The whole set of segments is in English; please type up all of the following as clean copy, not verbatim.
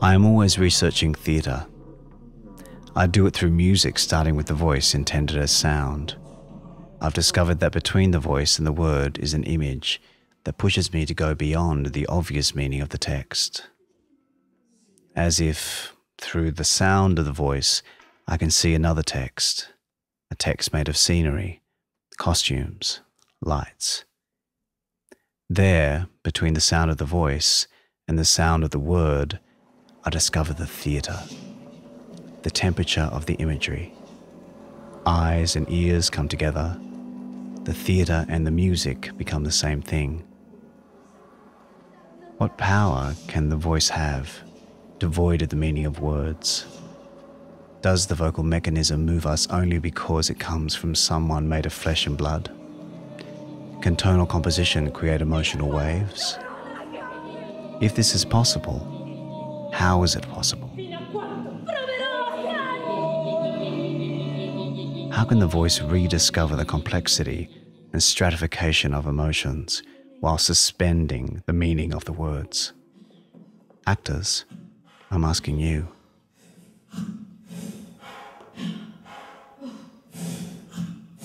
I am always researching theatre. I do it through music, starting with the voice intended as sound. I've discovered that between the voice and the word is an image that pushes me to go beyond the obvious meaning of the text. As if, through the sound of the voice, I can see another text, a text made of scenery, costumes, lights. There, between the sound of the voice and the sound of the word, I discover the theatre, the temperature of the imagery. Eyes and ears come together. The theatre and the music become the same thing. What power can the voice have, devoid of the meaning of words? Does the vocal mechanism move us only because it comes from someone made of flesh and blood? Can tonal composition create emotional waves? If this is possible, how is it possible? How can the voice rediscover the complexity and stratification of emotions while suspending the meaning of the words? Actors, I'm asking you.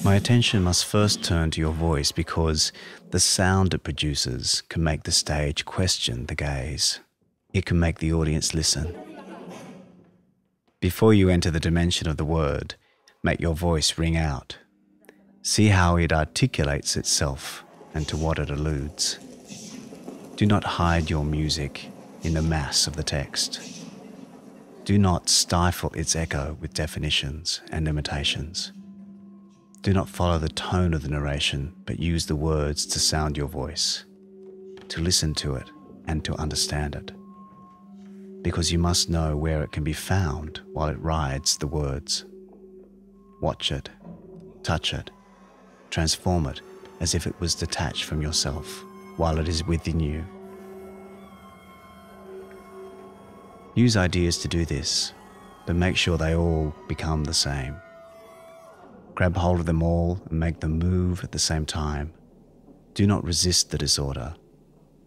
My attention must first turn to your voice because the sound it produces can make the stage question the gaze. It can make the audience listen. Before you enter the dimension of the word, make your voice ring out. See how it articulates itself and to what it alludes. Do not hide your music in the mass of the text. Do not stifle its echo with definitions and limitations. Do not follow the tone of the narration, but use the words to sound your voice, to listen to it and to understand it. Because you must know where it can be found while it rides the words. Watch it, touch it, transform it as if it was detached from yourself while it is within you. Use ideas to do this, but make sure they all become the same. Grab hold of them all and make them move at the same time. Do not resist the disorder.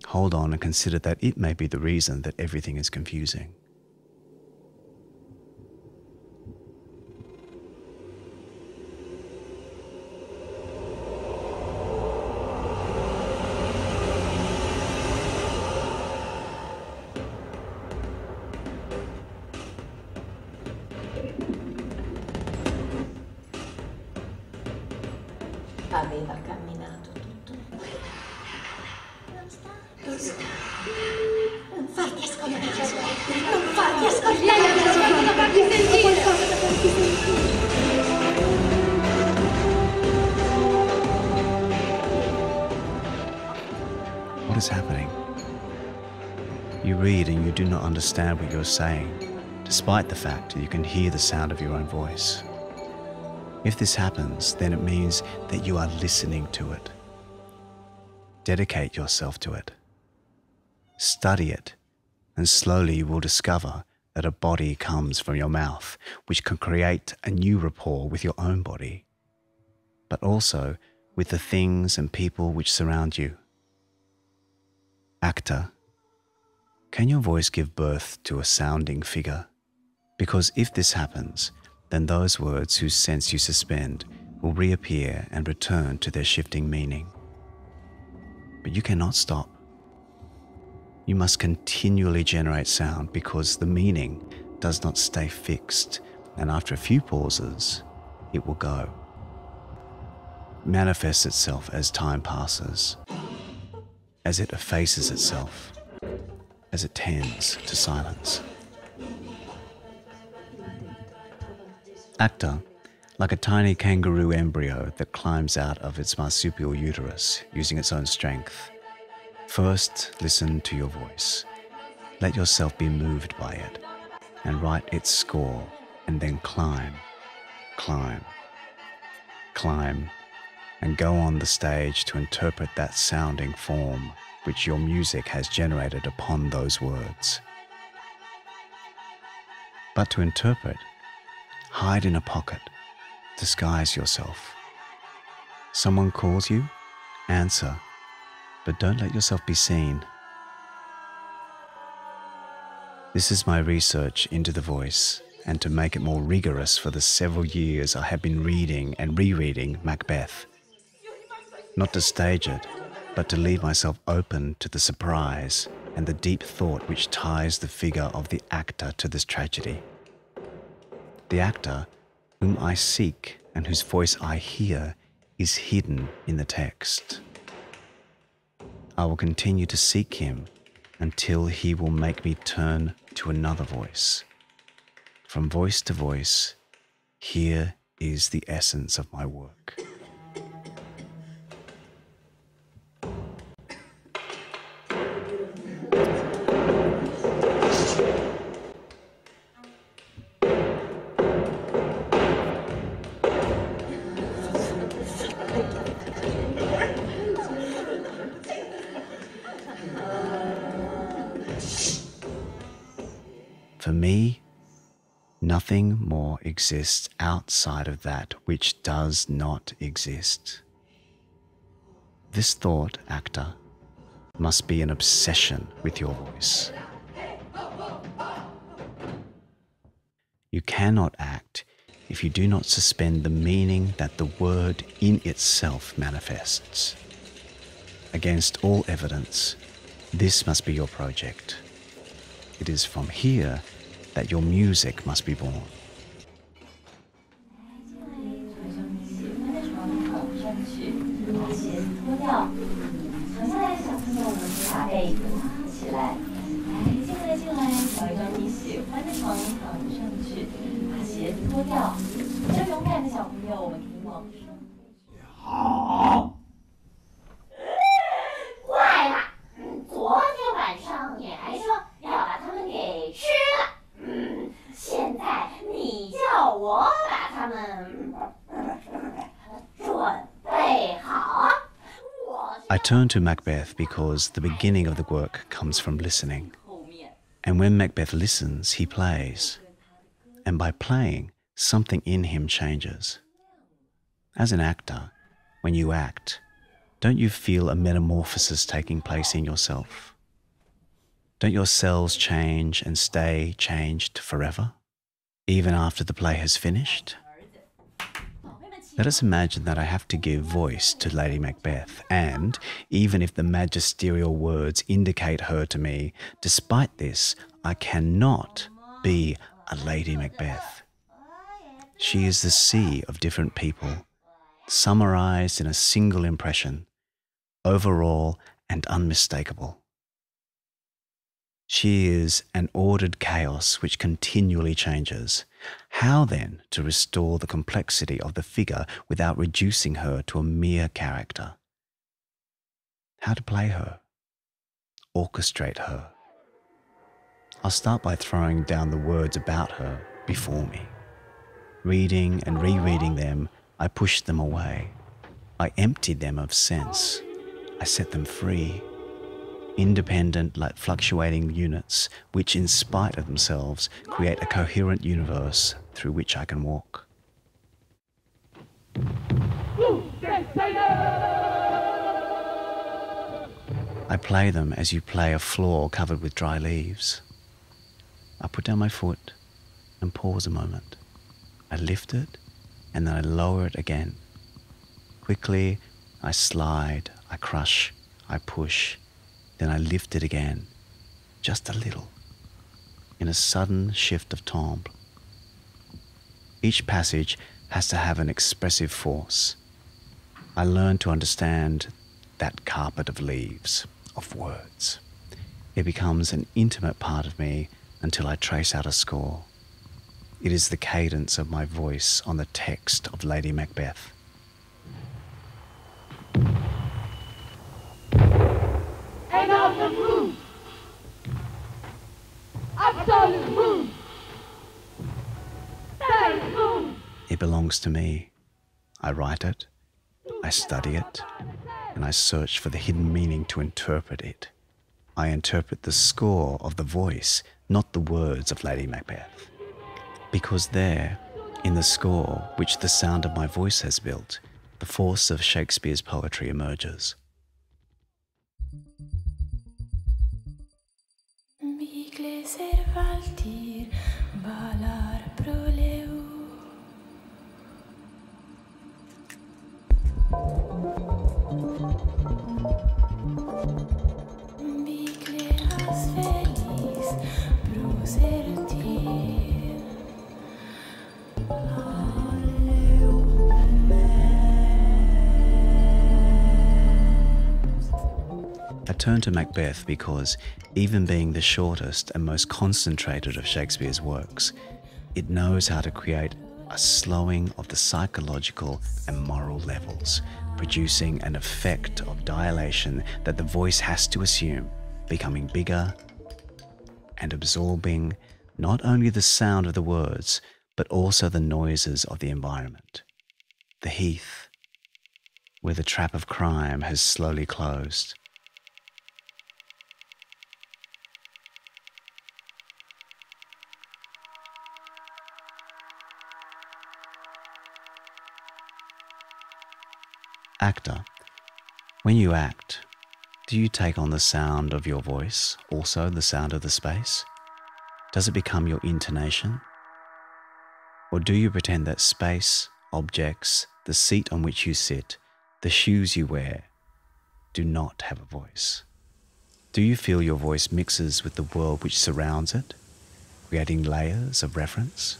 Hold on and consider that it may be the reason that everything is confusing. Aveva camminato tutto. Non sta. Non farti ascoltare. Non farti ascoltare. Non farti sentire. What is happening? You read and you do not understand what you're saying, despite the fact that you can hear the sound of your own voice. If this happens, then it means that you are listening to it. Dedicate yourself to it. Study it, and slowly you will discover that a body comes from your mouth, which can create a new rapport with your own body, but also with the things and people which surround you. Actor, can your voice give birth to a sounding figure? Because if this happens, then those words whose sense you suspend will reappear and return to their shifting meaning. But you cannot stop. You must continually generate sound because the meaning does not stay fixed, and after a few pauses, it will go. It manifests itself as time passes, as it effaces itself, as it tends to silence. Actor, like a tiny kangaroo embryo that climbs out of its marsupial uterus using its own strength. First, listen to your voice. Let yourself be moved by it and write its score, and then climb, climb, climb, and go on the stage to interpret that sounding form which your music has generated upon those words. But to interpret, hide in a pocket, disguise yourself. Someone calls you, answer, but don't let yourself be seen. This is my research into the voice, and to make it more rigorous for the several years I have been reading and rereading Macbeth. Not to stage it, but to leave myself open to the surprise and the deep thought which ties the figure of the actor to this tragedy. The actor, whom I seek and whose voice I hear, is hidden in the text. I will continue to seek him until he will make me turn to another voice. From voice to voice, here is the essence of my work. For me, nothing more exists outside of that which does not exist. This thought, actor, must be an obsession with your voice. You cannot act if you do not suspend the meaning that the word in itself manifests. Against all evidence, this must be your project. It is from here that your music must be born. I turn to Macbeth because the beginning of the work comes from listening. And when Macbeth listens, he plays. And by playing, something in him changes. As an actor, when you act, don't you feel a metamorphosis taking place in yourself? Don't your cells change and stay changed forever, even after the play has finished? Let us imagine that I have to give voice to Lady Macbeth, and even if the magisterial words indicate her to me, despite this, I cannot be a Lady Macbeth. She is the sea of different people, summarized in a single impression, overall and unmistakable. She is an ordered chaos which continually changes. How then to restore the complexity of the figure without reducing her to a mere character? How to play her? Orchestrate her? I'll start by throwing down the words about her before me. Reading and rereading them, I pushed them away. I emptied them of sense. I set them free. Independent, like fluctuating units, which in spite of themselves create a coherent universe through which I can walk. I play them as you play a floor covered with dry leaves. I put down my foot and pause a moment. I lift it and then I lower it again. Quickly, I slide, I crush, I push. Then I lift it again, just a little, in a sudden shift of timbre. Each passage has to have an expressive force. I learn to understand that carpet of leaves, of words. It becomes an intimate part of me until I trace out a score. It is the cadence of my voice on the text of Lady Macbeth. It belongs to me. I write it, I study it, and I search for the hidden meaning to interpret it. I interpret the score of the voice, not the words of Lady Macbeth. Because there, in the score which the sound of my voice has built, the force of Shakespeare's poetry emerges. Mi gläser turn to Macbeth because, even being the shortest and most concentrated of Shakespeare's works, it knows how to create a slowing of the psychological and moral levels, producing an effect of dilation that the voice has to assume, becoming bigger and absorbing not only the sound of the words, but also the noises of the environment. The heath, where the trap of crime has slowly closed. Actor, when you act, do you take on the sound of your voice, also the sound of the space? Does it become your intonation? Or do you pretend that space, objects, the seat on which you sit, the shoes you wear, do not have a voice? Do you feel your voice mixes with the world which surrounds it, creating layers of reference?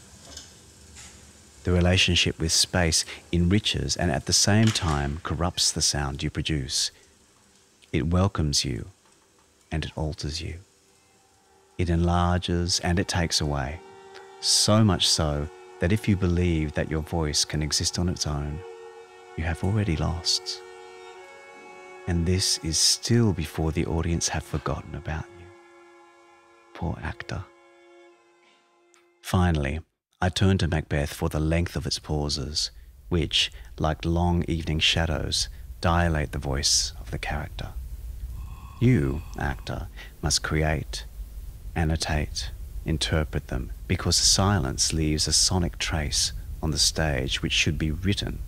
The relationship with space enriches and at the same time corrupts the sound you produce. It welcomes you and it alters you. It enlarges and it takes away, so much so that if you believe that your voice can exist on its own, you have already lost. And this is still before the audience have forgotten about you. Poor actor. Finally, I turn to Macbeth for the length of its pauses, which, like long evening shadows, dilate the voice of the character. You, actor, must create, annotate, interpret them, because silence leaves a sonic trace on the stage which should be written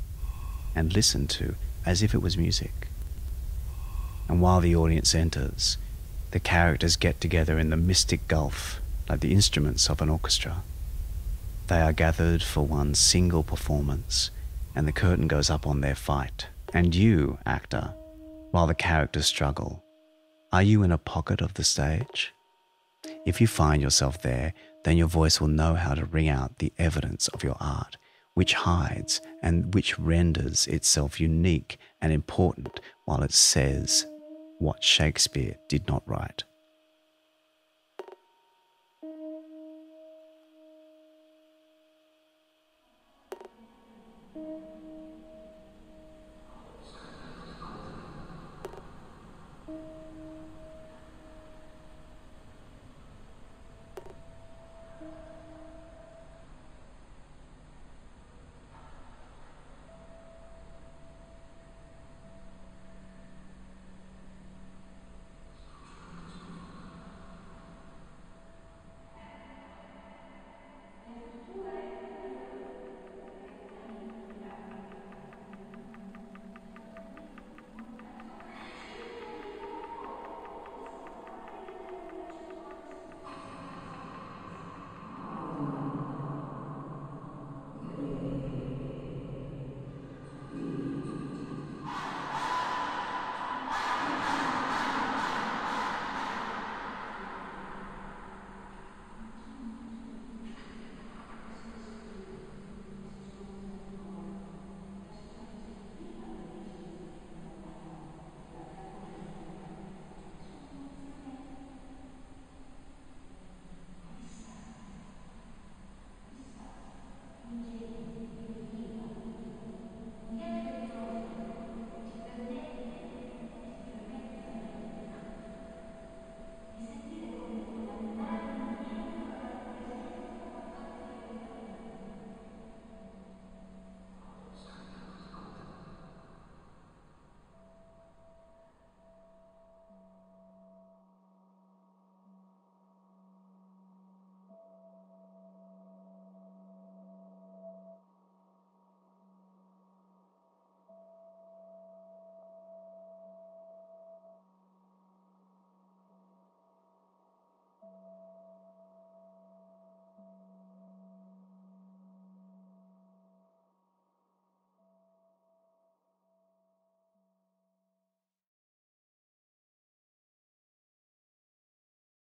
and listened to as if it was music. And while the audience enters, the characters get together in the mystic gulf like the instruments of an orchestra. They are gathered for one single performance, and the curtain goes up on their fight. And you, actor, while the characters struggle, are you in a pocket of the stage? If you find yourself there, then your voice will know how to ring out the evidence of your art, which hides and which renders itself unique and important while it says what Shakespeare did not write.